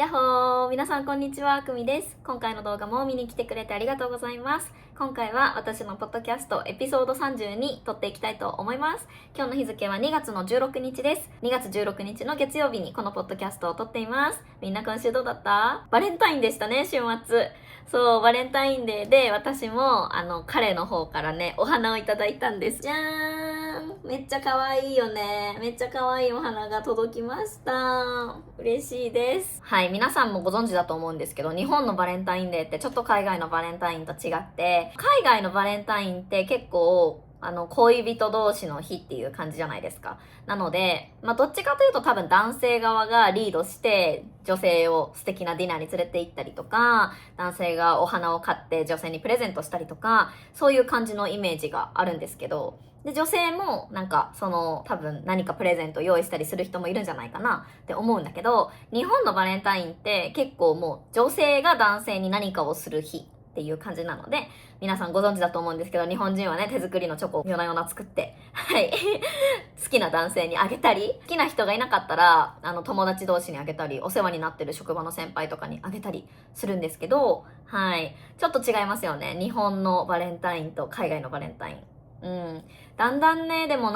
やっほー、皆さんこんにちは、くみです。今回の動画も見に来てくれてありがとうございます。今回は私のポッドキャストエピソード32撮っていきたいと思います。今日の日付は2月の16日です。2月16日の月曜日にこのポッドキャストを撮っています。みんな今週どうだった？バレンタインでしたね、週末。そう、バレンタインデーで私も彼の方からね、お花をいただいたんです。じゃーん。めっちゃ可愛いよね。めっちゃ可愛いお花が届きました。嬉しいです。はい、皆さんもご存知だと思うんですけど、日本のバレンタインデーってちょっと海外のバレンタインと違って、海外のバレンタインって結構、恋人同士の日っていう感じじゃないですか。なので、どっちかというと多分男性側がリードして、女性を素敵なディナーに連れて行ったりとか、男性がお花を買って女性にプレゼントしたりとか、そういう感じのイメージがあるんですけど、で、女性も多分何かプレゼント用意したりする人もいるんじゃないかなって思うんだけど、日本のバレンタインって結構もう女性が男性に何かをする日っていう感じなので、皆さんご存知だと思うんですけど、日本人はね、手作りのチョコを夜な夜な作って、はい、好きな男性にあげたり、好きな人がいなかったら、友達同士にあげたり、お世話になってる職場の先輩とかにあげたりするんですけど、はい、ちょっと違いますよね。日本のバレンタインと海外のバレンタイン。だんだんね、でも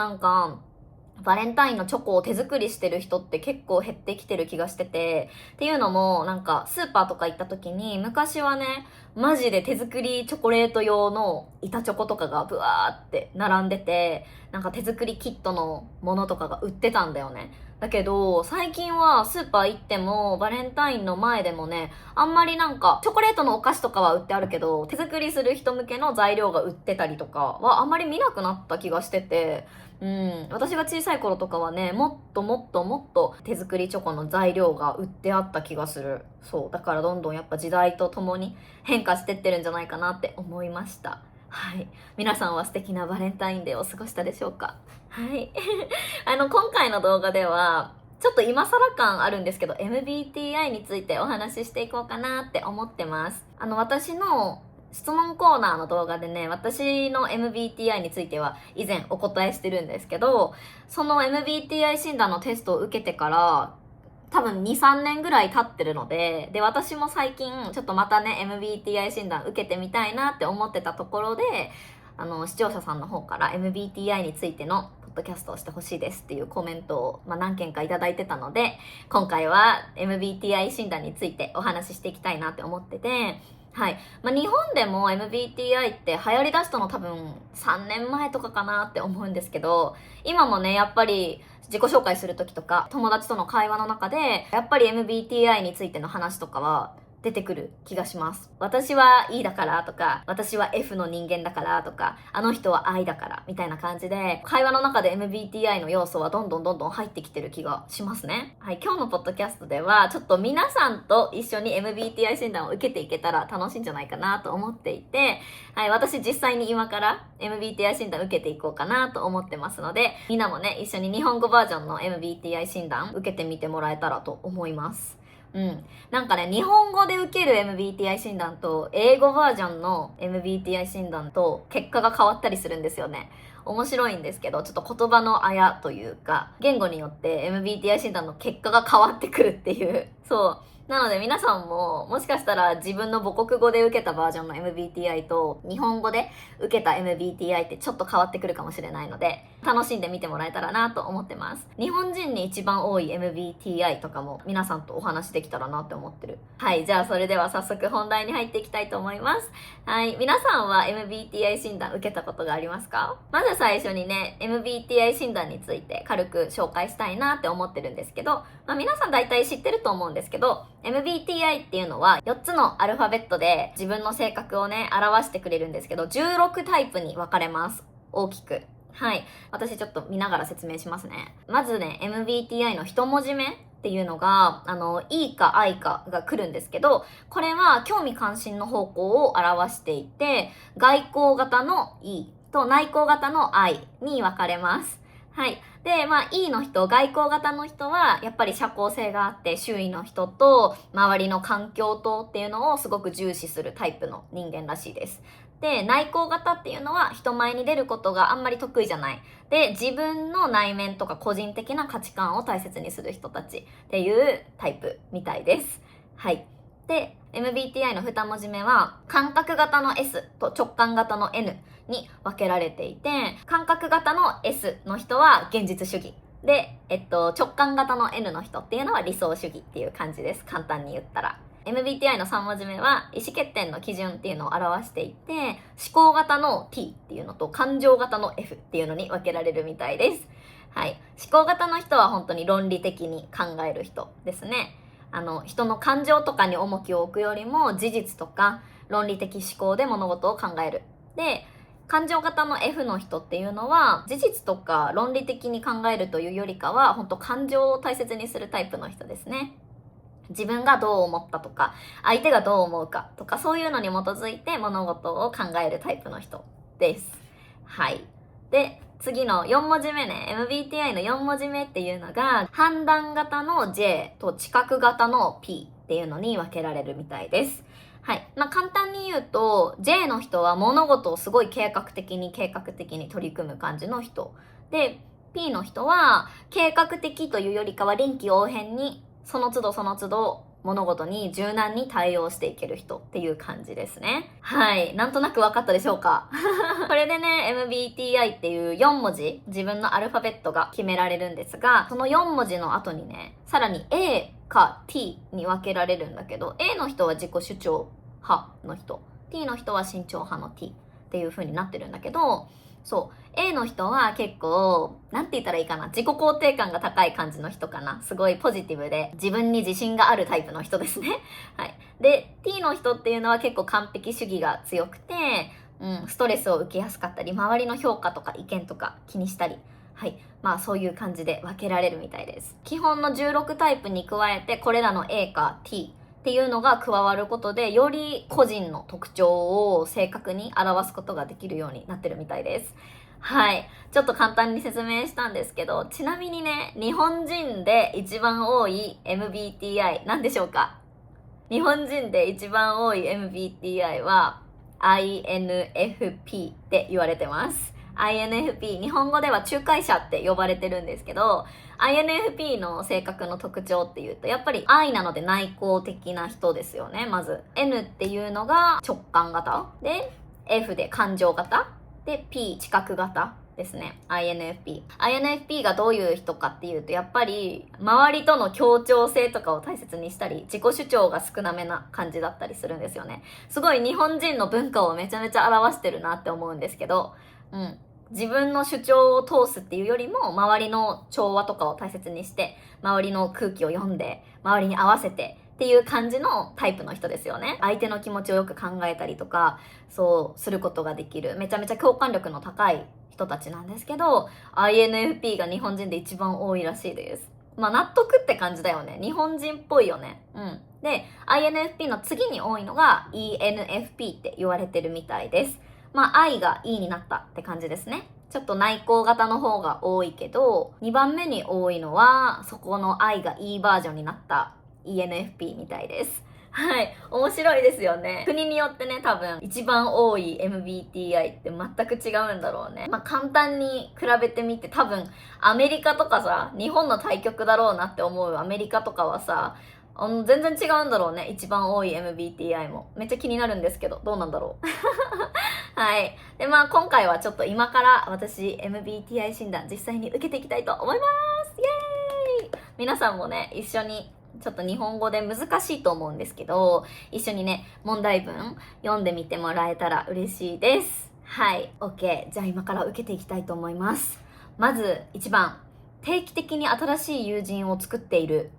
バレンタインのチョコを手作りしてる人って結構減ってきてる気がしてて、っていうのもスーパーとか行った時に昔はね、マジで手作りチョコレート用の板チョコとかがブワーって並んでて、手作りキットのものとかが売ってたんだよね。だけど、最近はスーパー行っても、バレンタインの前でもね、あんまりチョコレートのお菓子とかは売ってあるけど、手作りする人向けの材料が売ってたりとかはあんまり見なくなった気がしてて、私が小さい頃とかはね、もっと手作りチョコの材料が売ってあった気がする。そう。だからどんどんやっぱ時代とともに変化してってるんじゃないかなって思いました。はい。皆さんは素敵なバレンタインデーを過ごしたでしょうか？はい。今回の動画では、ちょっと今更感あるんですけど、MBTI についてお話ししていこうかなって思ってます。私の質問コーナーの動画でね、私の MBTI については以前お答えしてるんですけど、その MBTI 診断のテストを受けてから、多分2、3年ぐらい経ってるので、私も最近ちょっとまたね、MBTI 診断受けてみたいなって思ってたところで、視聴者さんの方から MBTI についてのポッドキャストをしてほしいですっていうコメントを、何件かいただいてたので、今回は MBTI 診断についてお話ししていきたいなって思ってて、はい。日本でも MBTI って流行り出したの多分3年前とかかなって思うんですけど、今もね、やっぱり自己紹介するときとか、友達との会話の中で、やっぱり MBTI についての話とかは出てくる気がします。私は E だからとか、私は F の人間だからとか、あの人は I だからみたいな感じで、会話の中で MBTI の要素はどんどん入ってきてる気がしますね。はい、今日のポッドキャストでは、ちょっと皆さんと一緒に MBTI 診断を受けていけたら楽しいんじゃないかなと思っていて、はい、私実際に今から MBTI 診断受けていこうかなと思ってますので、みんなもね、一緒に日本語バージョンの MBTI 診断受けてみてもらえたらと思います。日本語で受ける MBTI 診断と英語バージョンの MBTI 診断と結果が変わったりするんですよね。面白いんですけど、ちょっと言葉のあやというか、言語によって MBTI 診断の結果が変わってくるっていう、そう。なので皆さんももしかしたら自分の母国語で受けたバージョンの MBTI と日本語で受けた MBTI ってちょっと変わってくるかもしれないので楽しんでみてもらえたらなと思ってます。日本人に一番多い MBTI とかも皆さんとお話できたらなって思ってる。はい、じゃあそれでは早速本題に入っていきたいと思います。はい、皆さんは MBTI 診断受けたことがありますか？まず最初にね、MBTI 診断について軽く紹介したいなって思ってるんですけど、皆さん大体知ってると思うんですけど、MBTI っていうのは4つのアルファベットで自分の性格をね、表してくれるんですけど、16タイプに分かれます。大きく。はい。私ちょっと見ながら説明しますね。まずね、MBTI の一文字目っていうのが、E か I かが来るんですけど、これは興味関心の方向を表していて、外向型の E と内向型の I に分かれます。はい。で、E の人、外交型の人は、やっぱり社交性があって、周囲の人と、周りの環境とっていうのをすごく重視するタイプの人間らしいです。で、内向型っていうのは、人前に出ることがあんまり得意じゃない。で、自分の内面とか個人的な価値観を大切にする人たちっていうタイプみたいです。はい。で、MBTI の2文字目は、感覚型の S と直感型の N に分けられていて、感覚型の S の人は現実主義。で、直感型の N の人っていうのは理想主義っていう感じです。簡単に言ったら。MBTI の3文字目は意思決定の基準っていうのを表していて、思考型の T っていうのと感情型の F っていうのに分けられるみたいです。はい。思考型の人は本当に論理的に考える人ですね。人の感情とかに重きを置くよりも事実とか論理的思考で物事を考える。で、感情型の F の人っていうのは事実とか論理的に考えるというよりかは本当感情を大切にするタイプの人ですね。自分がどう思ったとか相手がどう思うかとかそういうのに基づいて物事を考えるタイプの人です。はい。で、次の4文字目ね、MBTI の4文字目っていうのが判断型の J と知覚型の P っていうのに分けられるみたいです。はい。簡単に言うと J の人は物事をすごい計画的に取り組む感じの人で、 P の人は計画的というよりかは臨機応変にその都度物事に柔軟に対応していける人っていう感じですね。はい。なんとなく分かったでしょうかこれでね、MBTI っていう4文字、自分のアルファベットが決められるんですが、その4文字の後にね、さらに A か T に分けられるんだけど、A の人は自己主張派の人、T の人は慎重派の T っていう風になってるんだけど、そう。A の人は結構、なんて言ったらいいかな。自己肯定感が高い感じの人かな。すごいポジティブで、自分に自信があるタイプの人ですね。はい。で、T の人っていうのは結構完璧主義が強くて、ストレスを受けやすかったり、周りの評価とか意見とか気にしたり、はい。そういう感じで分けられるみたいです。基本の16タイプに加えて、これらの A か T、っていうのが加わることでより個人の特徴を正確に表すことができるようになってるみたいです。はい。ちょっと簡単に説明したんですけど、ちなみにね、日本人で一番多い MBTI 何でしょうか？日本人で一番多い MBTI は INFP って言われてます。INFP、日本語では仲介者って呼ばれてるんですけど、INFP の性格の特徴っていうと、やっぱり I なので内向的な人ですよね、まず。N っていうのが直感型。で、F で感情型。で、P、知覚型ですね。INFP がどういう人かっていうと、やっぱり周りとの協調性とかを大切にしたり、自己主張が少なめな感じだったりするんですよね。すごい日本人の文化をめちゃめちゃ表してるなって思うんですけど、自分の主張を通すっていうよりも周りの調和とかを大切にして周りの空気を読んで周りに合わせてっていう感じのタイプの人ですよね。相手の気持ちをよく考えたりとかそうすることができるめちゃめちゃ共感力の高い人たちなんですけど、 INFP が日本人で一番多いらしいです。納得って感じだよね。日本人っぽいよね。で INFP の次に多いのが ENFP って言われてるみたいです。I が E になったって感じですね。ちょっと内向型の方が多いけど、2番目に多いのは、そこの I が E バージョンになった ENFP みたいです。はい。面白いですよね。国によってね、多分、一番多い MBTI って全く違うんだろうね。簡単に比べてみて、多分、アメリカとかさ、日本の対極だろうなって思うアメリカとかはさ、全然違うんだろうね。一番多い MBTI も。めっちゃ気になるんですけど、どうなんだろう。はい。で、今回はちょっと今から私 MBTI 診断実際に受けていきたいと思います。イエーイ！皆さんもね、一緒にちょっと日本語で難しいと思うんですけど、一緒にね、問題文読んでみてもらえたら嬉しいです。はい。OK。じゃあ今から受けていきたいと思います。まず1番。定期的に新しい友人を作っている。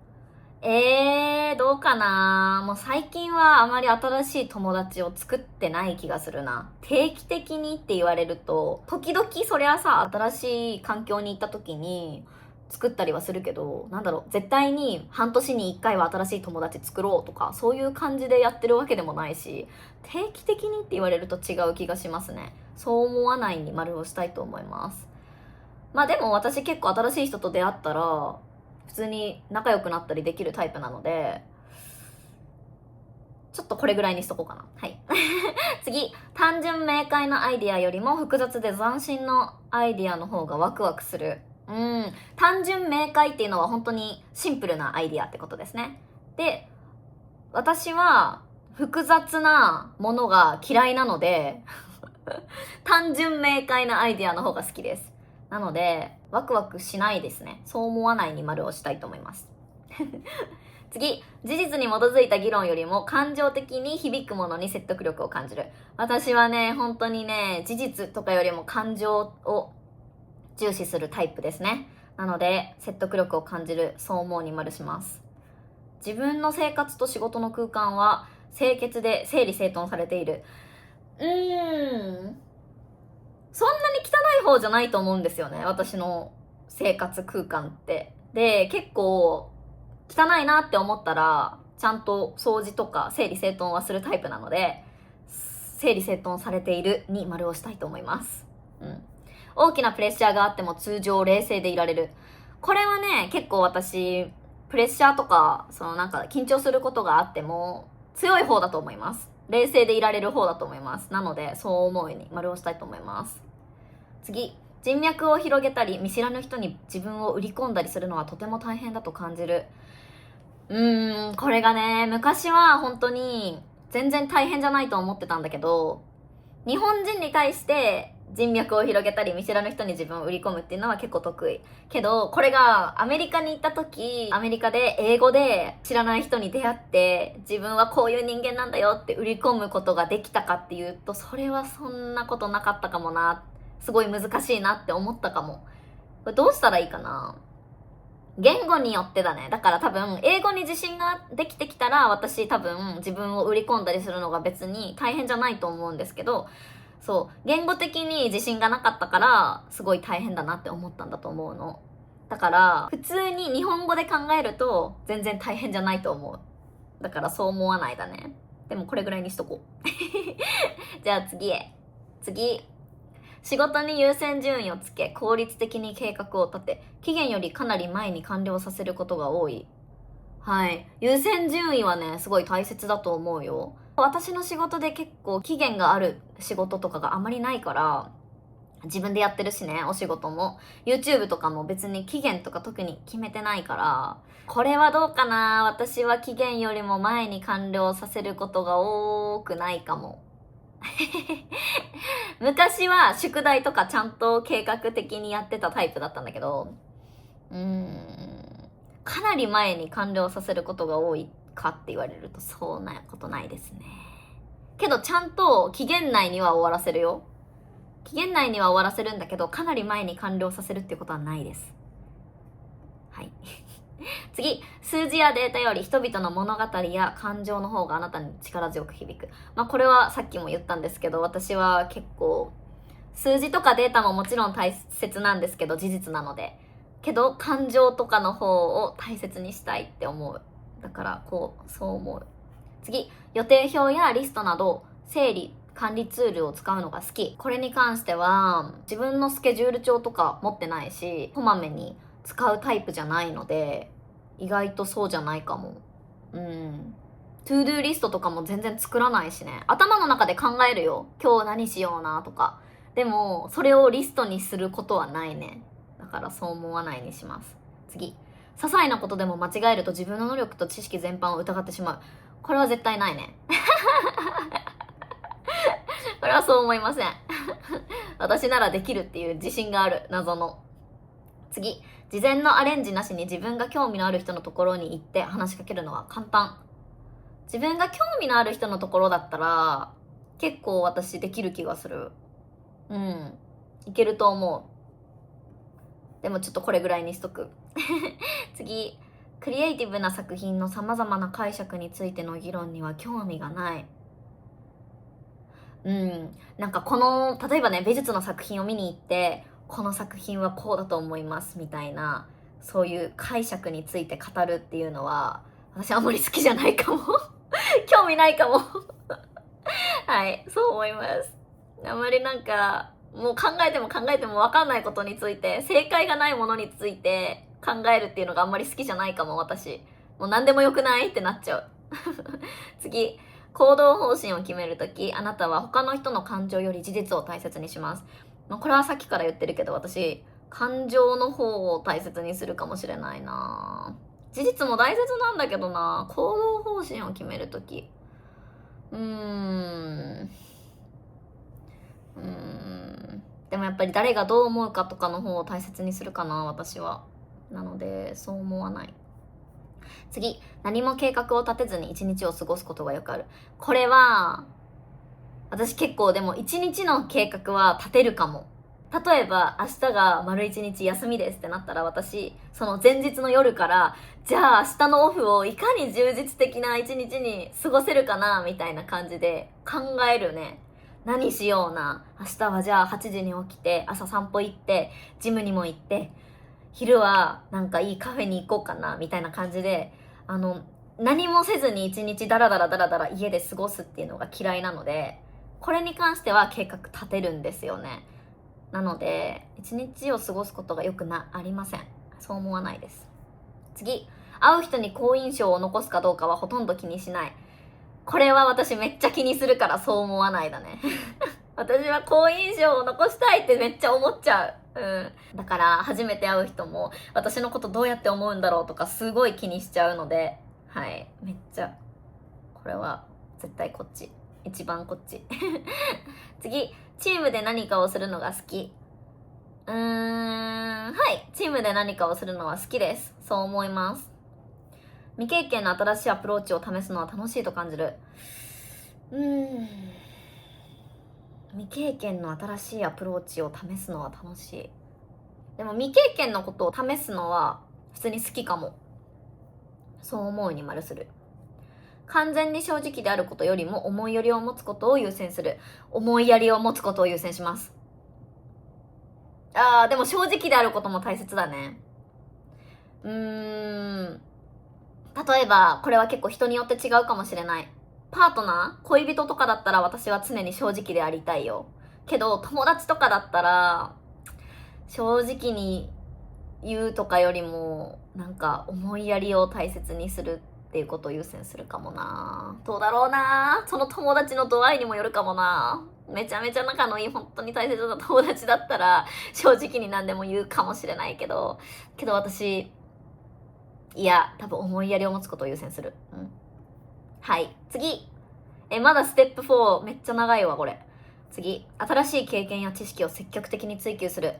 どうかな。もう最近はあまり新しい友達を作ってない気がするな。定期的にって言われると、時々そりゃさ、新しい環境に行った時に作ったりはするけど、絶対に半年に1回は新しい友達作ろうとか、そういう感じでやってるわけでもないし、定期的にって言われると違う気がしますね。そう思わないに丸をしたいと思います。でも私結構新しい人と出会ったら、普通に仲良くなったりできるタイプなので、ちょっとこれぐらいにしとこうかな。はい。次、単純明快なアイディアよりも複雑で斬新なアイディアの方がワクワクする。単純明快っていうのは本当にシンプルなアイディアってことですね。で、私は複雑なものが嫌いなので単純明快なアイデアの方が好きです。なのでワクワクしないですね。そう思わないに丸をしたいと思います次、事実に基づいた議論よりも感情的に響くものに説得力を感じる。私はね、本当にね、事実とかよりも感情を重視するタイプですね。なので説得力を感じる、そう思うに丸します。自分の生活と仕事の空間は清潔で整理整頓されている。そんなに汚い方じゃないと思うんですよね、私の生活空間って。で、結構汚いなって思ったらちゃんと掃除とか整理整頓はするタイプなので、整理整頓されているに丸をしたいと思います。大きなプレッシャーがあっても通常冷静でいられる。これはね、結構私プレッシャーとか緊張することがあっても強い方だと思います。冷静でいられる方だと思います。なのでそう思うに丸をしたいと思います。次、人脈を広げたり見知らぬ人に自分を売り込んだりするのはとても大変だと感じる。これがね、昔は本当に全然大変じゃないと思ってたんだけど、日本人に対して人脈を広げたり見知らぬ人に自分を売り込むっていうのは結構得意。けどこれがアメリカに行った時、アメリカで英語で知らない人に出会って自分はこういう人間なんだよって売り込むことができたかっていうと、それはそんなことなかったかもな。すごい難しいなって思ったかも。これどうしたらいいかな。言語によってだね。だから多分英語に自信ができてきたら、私多分自分を売り込んだりするのが別に大変じゃないと思うんですけど、言語的に自信がなかったからすごい大変だなって思ったんだと思うの。だから普通に日本語で考えると全然大変じゃないと思う。だからそう思わないだね。でもこれぐらいにしとこうじゃあ次、仕事に優先順位をつけ効率的に計画を立て、期限よりかなり前に完了させることが多い。はい。優先順位はね、すごい大切だと思うよ。私の仕事で結構期限がある仕事とかがあまりないから、自分でやってるしね、お仕事も。YouTube とかも別に期限とか特に決めてないから、これはどうかな。私は期限よりも前に完了させることが多くないかも。昔は宿題とかちゃんと計画的にやってたタイプだったんだけど、かなり前に完了させることが多いかって言われるとそうなことないですね。けどちゃんと期限内には終わらせるよ。期限内には終わらせるんだけど、かなり前に完了させるってことはないです。はい次、数字やデータより人々の物語や感情の方があなたに力強く響く。これはさっきも言ったんですけど、私は結構数字とかデータももちろん大切なんですけど、事実なので、けど感情とかの方を大切にしたいって思う。だからそう思う。次、予定表やリストなど整理管理ツールを使うのが好き。これに関しては自分のスケジュール帳とか持ってないし、こまめに使うタイプじゃないので、意外とそうじゃないかも。トゥードゥーリストとかも全然作らないしね。頭の中で考えるよ。今日何しようなとか。でもそれをリストにすることはないね。だからそう思わないにします。次、些細なことでも間違えると自分の能力と知識全般を疑ってしまう。これは絶対ないねこれはそう思いません私ならできるっていう自信がある。謎の。次、事前のアレンジなしに自分が興味のある人のところに行って話しかけるのは簡単。自分が興味のある人のところだったら結構私できる気がする。いけると思う。でもちょっとこれぐらいにしとく次、クリエイティブな作品のさまざまな解釈についての議論には興味がない。なんか例えばね、美術の作品を見に行ってこの作品はこうだと思いますみたいな、そういう解釈について語るっていうのは私あんまり好きじゃないかも興味ないかもはい、そう思います。あんまりもう考えても考えても分かんないことについて、正解がないものについて考えるっていうのがあんまり好きじゃないかも。私もう何でもよくないってなっちゃう次、行動方針を決めるとき、あなたは他の人の感情より事実を大切にします。これはさっきから言ってるけど、私感情の方を大切にするかもしれないな。事実も大切なんだけどな。行動方針を決めるとき。でもやっぱり誰がどう思うかとかの方を大切にするかな、私は。なので、そう思わない。次、何も計画を立てずに一日を過ごすことがよくある。これは、私結構でも一日の計画は立てるかも。例えば明日が丸一日休みですってなったら、私その前日の夜からじゃあ明日のオフをいかに充実的な一日に過ごせるかなみたいな感じで考えるね。何しような、明日はじゃあ8時に起きて朝散歩行ってジムにも行って昼はなんかいいカフェに行こうかなみたいな感じで、何もせずに一日ダラダラダラダラ家で過ごすっていうのが嫌いなので、これに関しては計画立てるんですよね。なので一日を過ごすことがよくありません。そう思わないです。次、会う人に好印象を残すかどうかはほとんど気にしない。これは私めっちゃ気にするからそう思わないだね。私は好印象を残したいってめっちゃ思っちゃう。だから初めて会う人も私のことどうやって思うんだろうとかすごい気にしちゃうので、はい、めっちゃこれは絶対こっち、一番こっち。次、チームで何かをするのが好き。はい、チームで何かをするのは好きです。そう思います。未経験の新しいアプローチを試すのは楽しいと感じる。未経験の新しいアプローチを試すのは楽しい。でも未経験のことを試すのは普通に好きかも。そう思うに丸する。完全に正直であることよりも思いやりを持つことを優先する。思いやりを持つことを優先します。でも正直であることも大切だね。例えばこれは結構人によって違うかもしれない。パートナー、恋人とかだったら私は常に正直でありたいよ。けど友達とかだったら正直に言うとかよりもなんか思いやりを大切にするっていうことを優先するかもな。どうだろうな。その友達の度合いにもよるかもな。めちゃめちゃ仲のいい本当に大切な友達だったら正直に何でも言うかもしれないけど私多分思いやりを持つことを優先する。はい、次。まだステップ4めっちゃ長いわこれ。次、新しい経験や知識を積極的に追求する。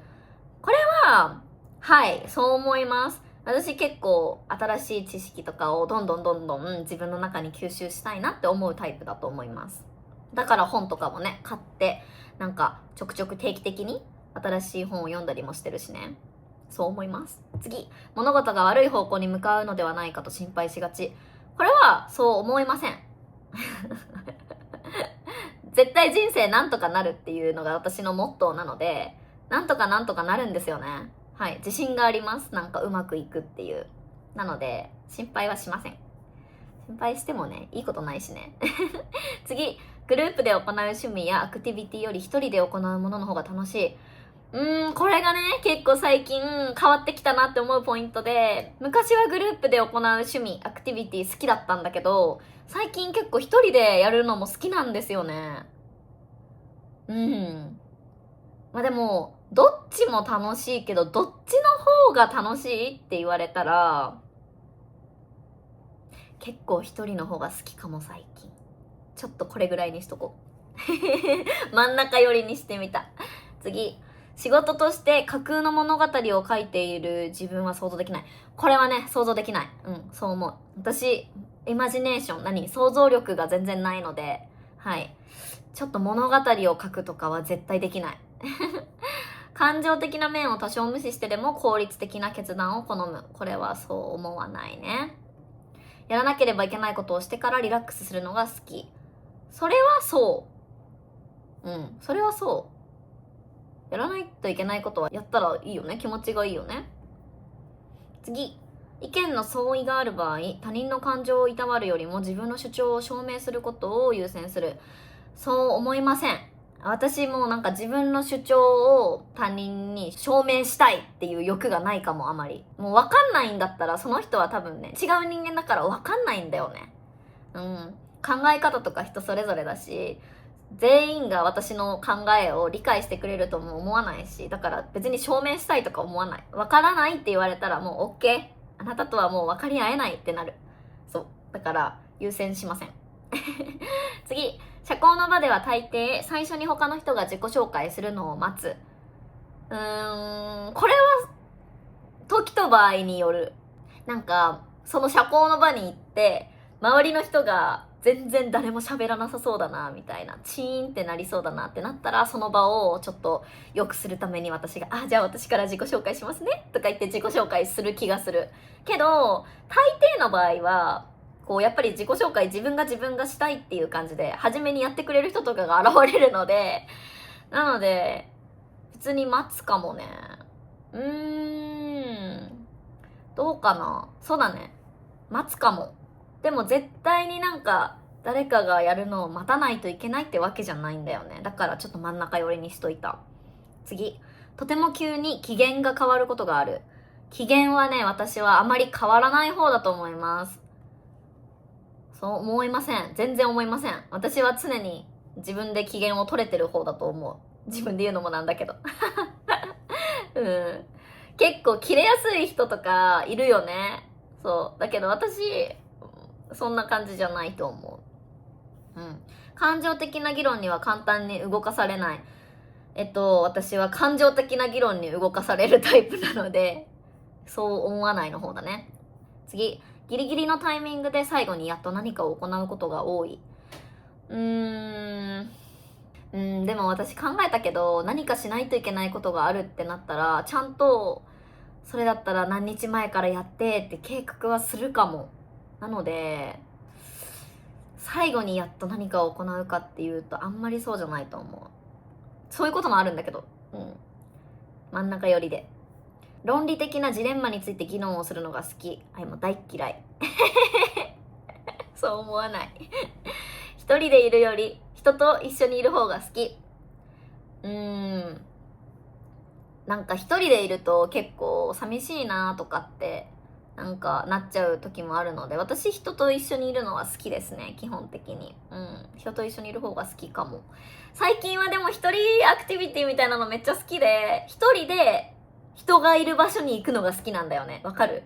これははいそう思います。私結構新しい知識とかをどんどん自分の中に吸収したいなって思うタイプだと思います。だから本とかもね買ってなんかちょくちょく定期的に新しい本を読んだりもしてるしね。そう思います。次、物事が悪い方向に向かうのではないかと心配しがち。これはそう思いません。絶対人生なんとかなるっていうのが私のモットーなので、なんとかなるんですよね。はい、自信があります。なんかうまくいくっていう。なので心配はしません。心配してもねいいことないしね。次、グループで行う趣味やアクティビティより一人で行うものの方が楽しい。これがね結構最近変わってきたなって思うポイントで、昔はグループで行う趣味アクティビティ好きだったんだけど、最近結構一人でやるのも好きなんですよね。でもどっちも楽しいけどどっちの方が楽しいって言われたら結構一人の方が好きかも。最近ちょっとこれぐらいにしとこう。真ん中寄りにしてみた。次、仕事として架空の物語を書いている自分は想像できない。これはね想像できない。そう思う。私イマジネーション想像力が全然ないので、はいちょっと物語を書くとかは絶対できない。感情的な面を多少無視してでも効率的な決断を好む。これはそう思わないね。やらなければいけないことをしてからリラックスするのが好き。それはそうそれはそう。やらないといけないことはやったらいいよね。気持ちがいいよね。次、意見の相違がある場合、他人の感情をいたわるよりも自分の主張を証明することを優先する。そう思いません。私もなんか自分の主張を他人に証明したいっていう欲がないかも。あまりもう分かんないんだったらその人は多分ね違う人間だから分かんないんだよね。考え方とか人それぞれだし、全員が私の考えを理解してくれるとも思わないし、だから別に証明したいとか思わない。分からないって言われたらもう OK あなたとはもう分かり合えないってなる。そうだから優先しません。次、社交の場では大抵最初に他の人が自己紹介するのを待つ。これは時と場合による。なんかその社交の場に行って周りの人が全然誰も喋らなさそうだなみたいな、チーンってなりそうだなってなったら、その場をちょっと良くするために私がじゃあ私から自己紹介しますねとか言って自己紹介する気がするけど、大抵の場合はこうやっぱり自己紹介自分がしたいっていう感じで初めにやってくれる人とかが現れるので、なので普通に待つかもね。どうかな。そうだね、待つかも。でも絶対になんか誰かがやるのを待たないといけないってわけじゃないんだよね。だからちょっと真ん中寄りにしといた。次、とても急に機嫌が変わることがある。機嫌はね、私はあまり変わらない方だと思います。そう思いません。全然思いません。私は常に自分で機嫌を取れてる方だと思う。自分で言うのもなんだけど。結構キレやすい人とかいるよね。そうだけど私そんな感じじゃないと思う。感情的な議論には簡単に動かされない。私は感情的な議論に動かされるタイプなので、そう思わないの方だね。次、ギリギリのタイミングで最後にやっと何かを行うことが多い。でも私考えたけど、何かしないといけないことがあるってなったら、ちゃんとそれだったら何日前からやってって計画はするかも。なので最後にやっと何かを行うかっていうとあんまりそうじゃないと思う。そういうこともあるんだけど、真ん中寄りで。論理的なジレンマについて議論をするのが好き。もう大嫌い。そう思わない。一人でいるより人と一緒にいる方が好き。なんか一人でいると結構寂しいなとかってなんかなっちゃう時もあるので、私人と一緒にいるのは好きですね、基本的に。人と一緒にいる方が好きかも。最近はでも一人アクティビティみたいなのめっちゃ好きで、一人で人がいる場所に行くのが好きなんだよね。わかる？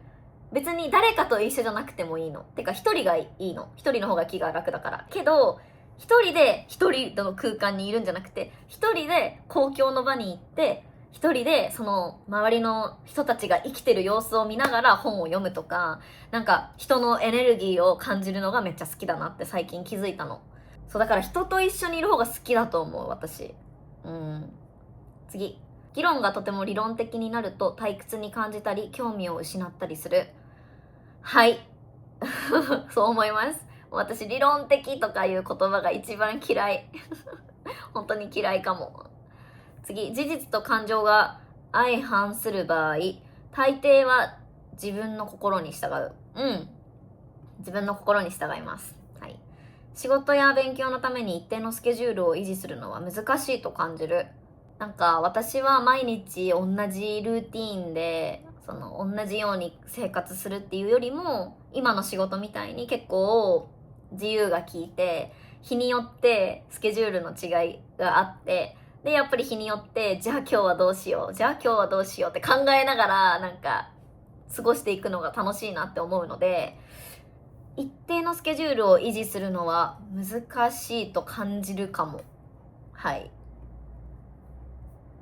別に誰かと一緒じゃなくてもいいの。てか一人がいいの。一人の方が気が楽だから。けど一人で一人の空間にいるんじゃなくて、一人で公共の場に行って一人でその周りの人たちが生きてる様子を見ながら本を読むとか、なんか人のエネルギーを感じるのがめっちゃ好きだなって最近気づいたの。そうだから人と一緒にいる方が好きだと思う、私。次、議論がとても理論的になると退屈に感じたり興味を失ったりする。はいそう思います。私理論的とかいう言葉が一番嫌い本当に嫌いかも。次、事実と感情が相反する場合、大抵は自分の心に従う。自分の心に従います。仕事や勉強のために一定のスケジュールを維持するのは難しいと感じる。なんか私は毎日同じルーティーンで同じように生活するっていうよりも、今の仕事みたいに結構自由が利いて、日によってスケジュールの違いがあって、でやっぱり日によってじゃあ今日はどうしようって考えながらなんか過ごしていくのが楽しいなって思うので、一定のスケジュールを維持するのは難しいと感じるかも。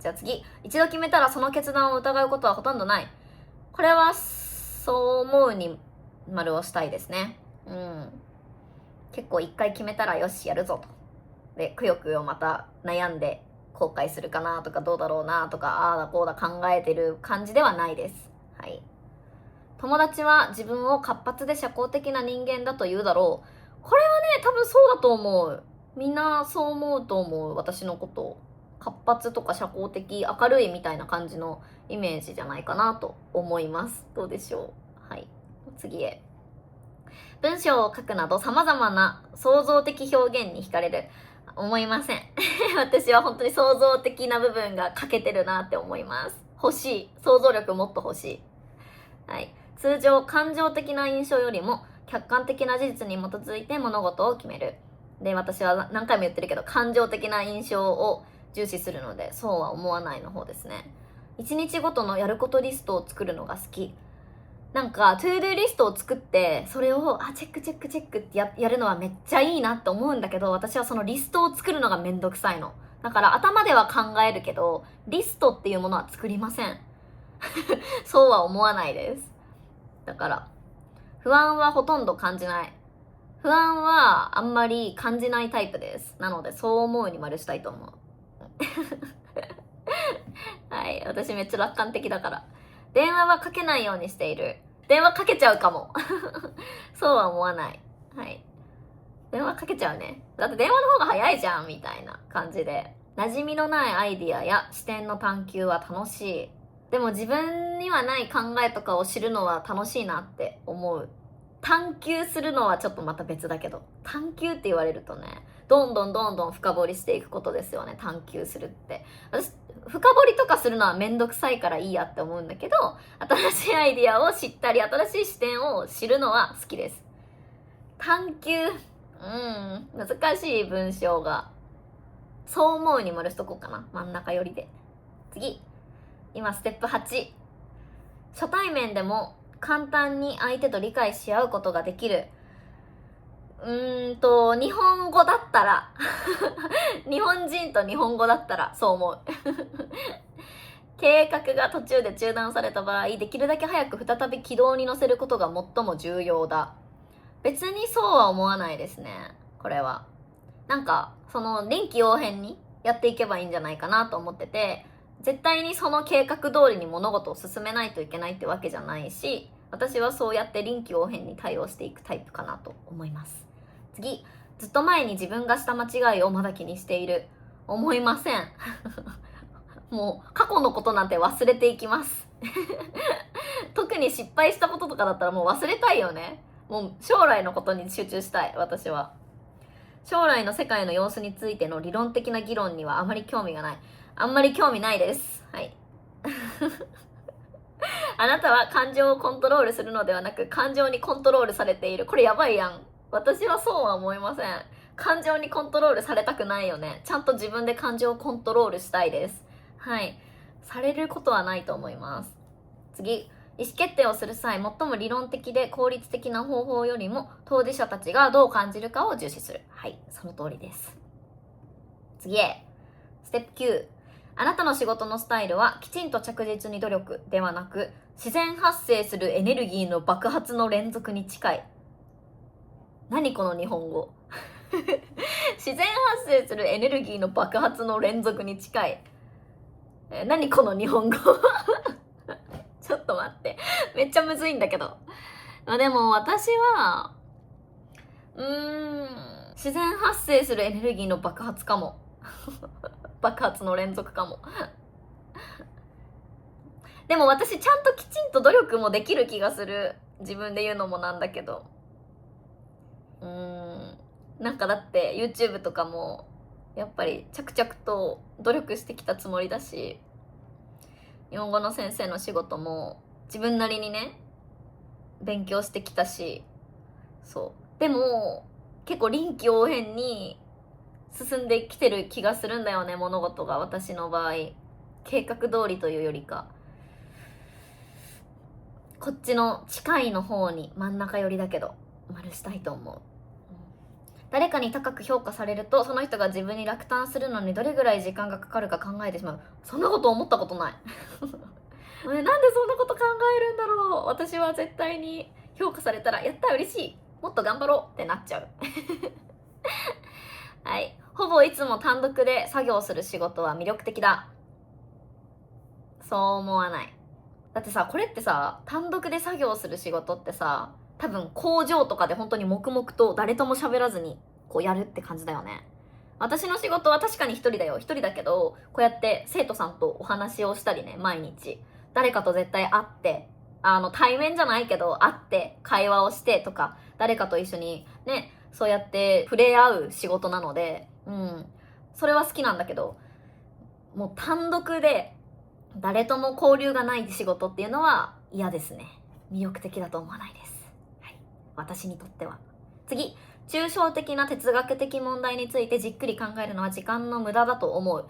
じゃあ次、一度決めたらその決断を疑うことはほとんどない。これはそう思うに丸をしたいですね。結構一回決めたらよしやるぞと。でくよくよまた悩んで後悔するかなとかどうだろうなとかああだこうだ考えてる感じではないです。友達は自分を活発で社交的な人間だと言うだろう。これはね多分そうだと思う。みんなそう思うと思う。私のこと活発とか社交的、明るいみたいな感じのイメージじゃないかなと思います。どうでしょう。次へ。文章を書くなど様々な創造的表現に惹かれる。思いません私は本当に創造的な部分が欠けてるなって思います。欲しい。想像力もっと欲しい。通常感情的な印象よりも客観的な事実に基づいて物事を決める。で、私は何回も言ってるけど感情的な印象を重視するので、そうは思わないの方ですね。1日ごとのやることリストを作るのが好き。なんかトゥードゥーリストを作ってそれをチェックチェックチェックってやるのはめっちゃいいなって思うんだけど、私はそのリストを作るのがめんどくさいの。だから頭では考えるけどリストっていうものは作りません。そうは思わないです。だから不安はほとんど感じない。不安はあんまり感じないタイプです。なのでそう思うに丸したいと思う。はい、私めっちゃ楽観的だから。電話はかけないようにしている。電話かけちゃうかも。そうは思わない。はい。電話かけちゃうね。だって電話の方が早いじゃんみたいな感じで。馴染みのないアイディアや視点の探求は楽しい。でも自分にはない考えとかを知るのは楽しいなって思う。探求するのはちょっとまた別だけど、探求って言われるとね、どんどん深掘りしていくことですよね。探求するって。私深掘りとかするのはめんどくさいからいいやって思うんだけど、新しいアイディアを知ったり新しい視点を知るのは好きです。探求、難しい文章が。そう思うに丸しとこうかな。真ん中寄りで。次、今ステップ8。初対面でも簡単に相手と理解し合うことができる。日本語だったら日本人と日本語だったらそう思う計画が途中で中断された場合、できるだけ早く再び軌道に乗せることが最も重要だ。別にそうは思わないですね。これはなんかその臨機応変にやっていけばいいんじゃないかなと思ってて、絶対にその計画通りに物事を進めないといけないってわけじゃないし、私はそうやって臨機応変に対応していくタイプかなと思います。次、ずっと前に自分がした間違いをまだ気にしている。思いません。もう過去のことなんて忘れていきます。特に失敗したこととかだったらもう忘れたいよね。もう将来のことに集中したい、私は。将来の世界の様子についての理論的な議論にはあまり興味がない。あんまり興味ないです。はい。あなたは感情をコントロールするのではなく、感情にコントロールされている。これやばいやん。私はそうは思いません。感情にコントロールされたくないよね。ちゃんと自分で感情をコントロールしたいです。はい。されることはないと思います。次。意思決定をする際、最も理論的で効率的な方法よりも当事者たちがどう感じるかを重視する。はい、その通りです。次へ。ステップ9。あなたの仕事のスタイルはきちんと着実に努力ではなく、自然発生するエネルギーの爆発の連続に近い。何この日本語。自然発生するエネルギーの爆発の連続に近い。何この日本語。ちょっと待って。めっちゃむずいんだけど。でも私は、自然発生するエネルギーの爆発かも。爆発の連続かも。でも私ちゃんときちんと努力もできる気がする。自分で言うのもなんだけど。なんかだって YouTube とかもやっぱり着々と努力してきたつもりだし、日本語の先生の仕事も自分なりにね勉強してきたし、そうでも結構臨機応変に進んできてる気がするんだよね、物事が。私の場合計画通りというよりか、こっちの近いの方に真ん中寄りだけど丸したいと思う。誰かに高く評価されるとその人が自分に落胆するのにどれぐらい時間がかかるか考えてしまう。そんなこと思ったことない。なんでそんなこと考えるんだろう。私は絶対に評価されたらやった嬉しい、もっと頑張ろうってなっちゃう。はい。ほぼいつも単独で作業する仕事は魅力的だ。そう思わない。だってさ、これってさ、単独で作業する仕事ってさ、多分工場とかで本当に黙々と誰とも喋らずにこうやるって感じだよね。私の仕事は確かに一人だよ。一人だけど、こうやって生徒さんとお話をしたりね、毎日。誰かと絶対会って、対面じゃないけど、会って会話をしてとか、誰かと一緒にね、そうやって触れ合う仕事なので、それは好きなんだけど、もう単独で誰とも交流がない仕事っていうのは嫌ですね。魅力的だと思わないです。はい。私にとっては。次。抽象的な哲学的問題についてじっくり考えるのは時間の無駄だと思う。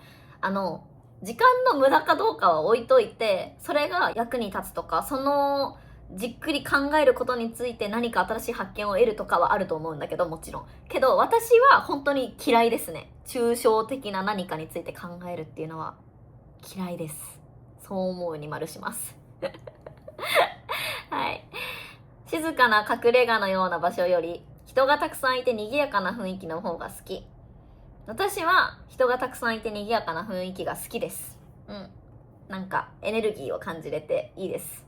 時間の無駄かどうかは置いといて、それが役に立つとか、そのじっくり考えることについて何か新しい発見を得るとかはあると思うんだけど、もちろん。けど私は本当に嫌いですね。抽象的な何かについて考えるっていうのは嫌いです。そう思うに丸します。はい。静かな隠れ家のような場所より人がたくさんいて賑やかな雰囲気の方が好き。私は人がたくさんいて賑やかな雰囲気が好きです。なんかエネルギーを感じれていいです。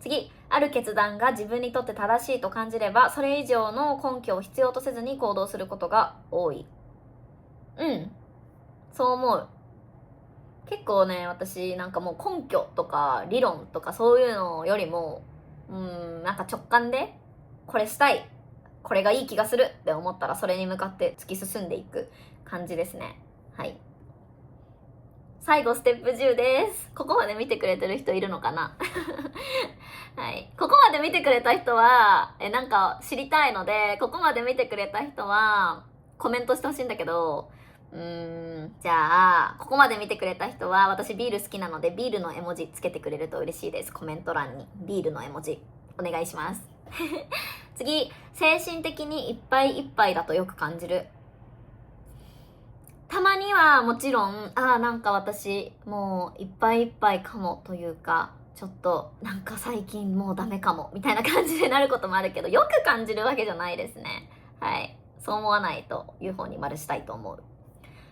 次、ある決断が自分にとって正しいと感じれば、それ以上の根拠を必要とせずに行動することが多い。そう思う。結構ね、私なんかもう根拠とか理論とかそういうのよりも、なんか直感でこれしたい、これがいい気がするって思ったらそれに向かって突き進んでいく感じですね。はい。最後ステップ10です。ここまで見てくれてる人いるのかなはい。ここまで見てくれた人は、なんか知りたいので、ここまで見てくれた人は、コメントしてほしいんだけど、じゃあ、ここまで見てくれた人は、私ビール好きなので、ビールの絵文字つけてくれると嬉しいです。コメント欄に。ビールの絵文字、お願いします。次、精神的にいっぱいいっぱいだとよく感じる。たまにはもちろん、なんか私、もういっぱいいっぱいかもというか、ちょっとなんか最近もうダメかもみたいな感じでなることもあるけど、よく感じるわけじゃないですね。はい。そう思わないという方に丸したいと思う。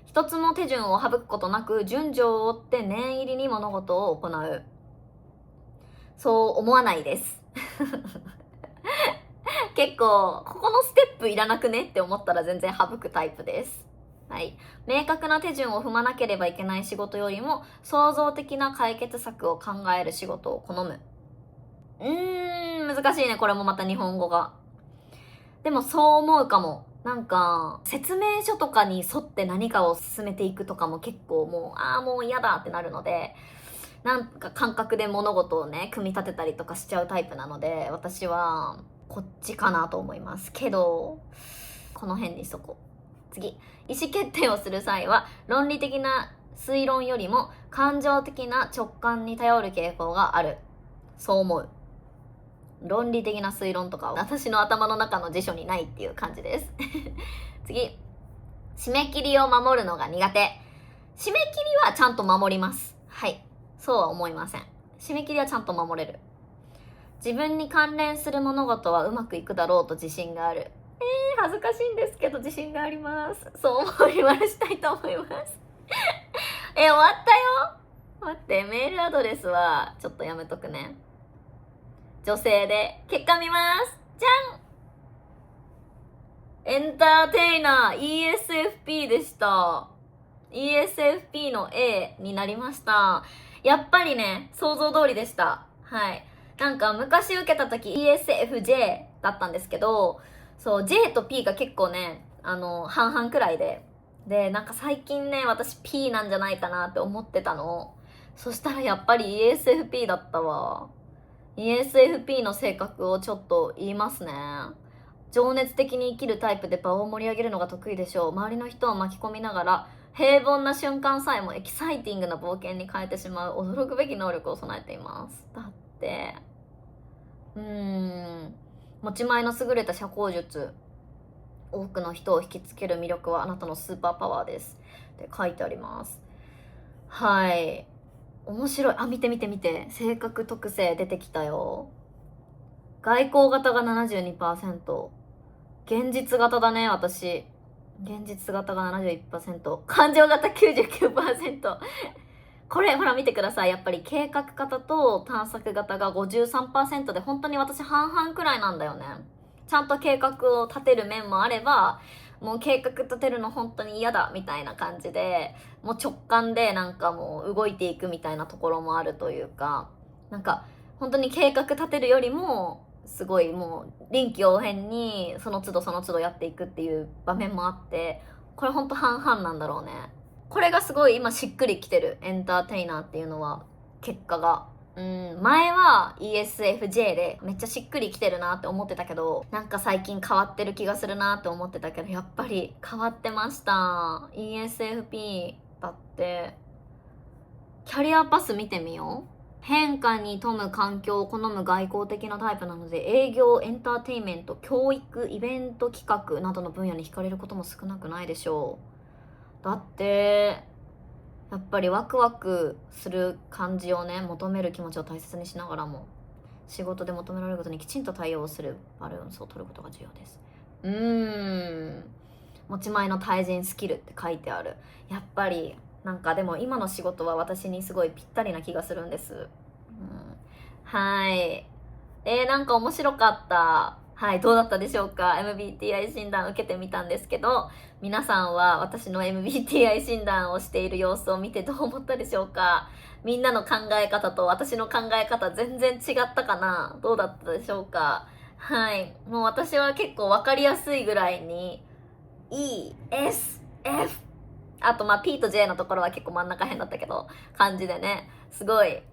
一つも手順を省くことなく順序を追って念入りに物事を行う。そう思わないです。結構、ここのステップいらなくねって思ったら全然省くタイプです。はい。明確な手順を踏まなければいけない仕事よりも、創造的な解決策を考える仕事を好む。難しいね、これもまた日本語が。でもそう思うかも。なんか、説明書とかに沿って何かを進めていくとかも結構もう、もう嫌だってなるので、なんか感覚で物事をね、組み立てたりとかしちゃうタイプなので、私はこっちかなと思います。けど、この辺にしとこう。次。意思決定をする際は、論理的な推論よりも感情的な直感に頼る傾向がある。そう思う。論理的な推論とかは私の頭の中の辞書にないっていう感じです。次。締め切りを守るのが苦手。締め切りはちゃんと守ります。はい。そうは思いません。締め切りはちゃんと守れる。自分に関連する物事はうまくいくだろうと自信がある。恥ずかしいんですけど自信があります。そう思いましたいと思います。終わったよ。待って、メールアドレスはちょっとやめとくね。女性で結果見ます。じゃん。エンターテイナー ESFP でした。ESFP の A になりました。やっぱりね、想像通りでした。はい。なんか昔受けた時 ESFJ だったんですけど、そう、J と P が結構ね、半々くらいで。で、なんか最近ね、私 P なんじゃないかなって思ってたの。そしたらやっぱり ESFP だったわ。ESFP の性格をちょっと言いますね。情熱的に生きるタイプで場を盛り上げるのが得意でしょう。周りの人を巻き込みながら、平凡な瞬間さえもエキサイティングな冒険に変えてしまう驚くべき能力を備えています。だって、持ち前の優れた社交術。多くの人を引きつける魅力はあなたのスーパーパワーです。って書いてあります。はい。面白い。見て見て見て。性格特性出てきたよ。外交型が 72%。現実型だね、私。現実型が 71%。感情型 99%。これ、ほら見てください。やっぱり計画型と探索型が 53% で、本当に私半々くらいなんだよね。ちゃんと計画を立てる面もあれば、もう計画立てるの本当に嫌だみたいな感じで、もう直感でなんかもう動いていくみたいなところもあるというか、なんか本当に計画立てるよりも、すごいもう臨機応変にその都度その都度やっていくっていう場面もあって、これ本当半々なんだろうね。これがすごい今しっくりきてる、エンターテイナーっていうのは、結果が。前は ESFJ でめっちゃしっくりきてるなって思ってたけど、なんか最近変わってる気がするなって思ってたけど、やっぱり変わってました。ESFP だって、キャリアパス見てみよう。変化に富む環境を好む外交的なタイプなので、営業、エンターテインメント、教育、イベント企画などの分野に惹かれることも少なくないでしょう。だってやっぱりワクワクする感じをね、求める気持ちを大切にしながらも、仕事で求められることにきちんと対応するバランスを取ることが重要です。持ち前の対人スキルって書いてある。やっぱりなんかでも今の仕事は私にすごいぴったりな気がするんです。はい。なんか面白かった。はい、どうだったでしょうか。 MBTI 診断受けてみたんですけど、皆さんは私の MBTI 診断をしている様子を見てどう思ったでしょうか。みんなの考え方と私の考え方全然違ったかな。どうだったでしょうか。はい、もう私は結構分かりやすいぐらいに E、S、F、あとP と J のところは結構真ん中辺だったけど、感じでね、すごい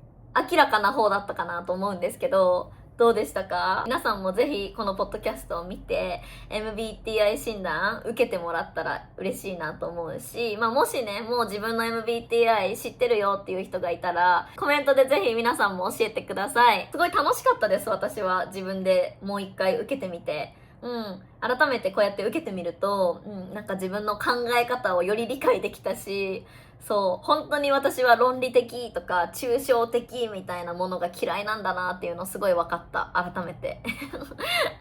明らかな方だったかなと思うんですけど、どうでしたか？皆さんもぜひこのポッドキャストを見て MBTI 診断受けてもらったら嬉しいなと思うし、もしね、もう自分の MBTI 知ってるよっていう人がいたら、コメントでぜひ皆さんも教えてください。すごい楽しかったです、私は。自分でもう一回受けてみて。改めてこうやって受けてみると、なんか自分の考え方をより理解できたし、そう本当に私は論理的とか抽象的みたいなものが嫌いなんだなっていうのすごい分かった、改めて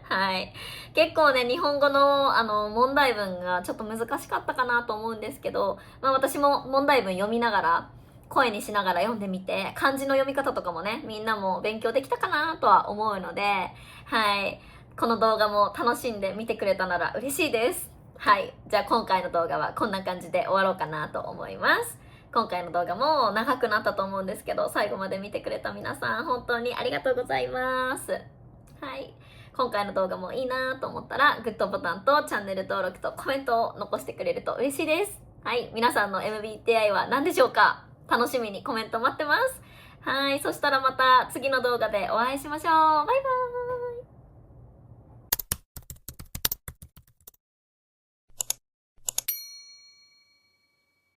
はい、結構ね、日本語の問題文がちょっと難しかったかなと思うんですけど、私も問題文読みながら声にしながら読んでみて、漢字の読み方とかもね、みんなも勉強できたかなとは思うので、はい、この動画も楽しんで見てくれたなら嬉しいです。はい。じゃあ今回の動画はこんな感じで終わろうかなと思います。今回の動画も長くなったと思うんですけど、最後まで見てくれた皆さん、本当にありがとうございます。はい。今回の動画もいいなと思ったら、グッドボタンとチャンネル登録とコメントを残してくれると嬉しいです。はい。皆さんの MBTI は何でしょうか？楽しみにコメント待ってます。はい。そしたらまた次の動画でお会いしましょう。バイバーイ。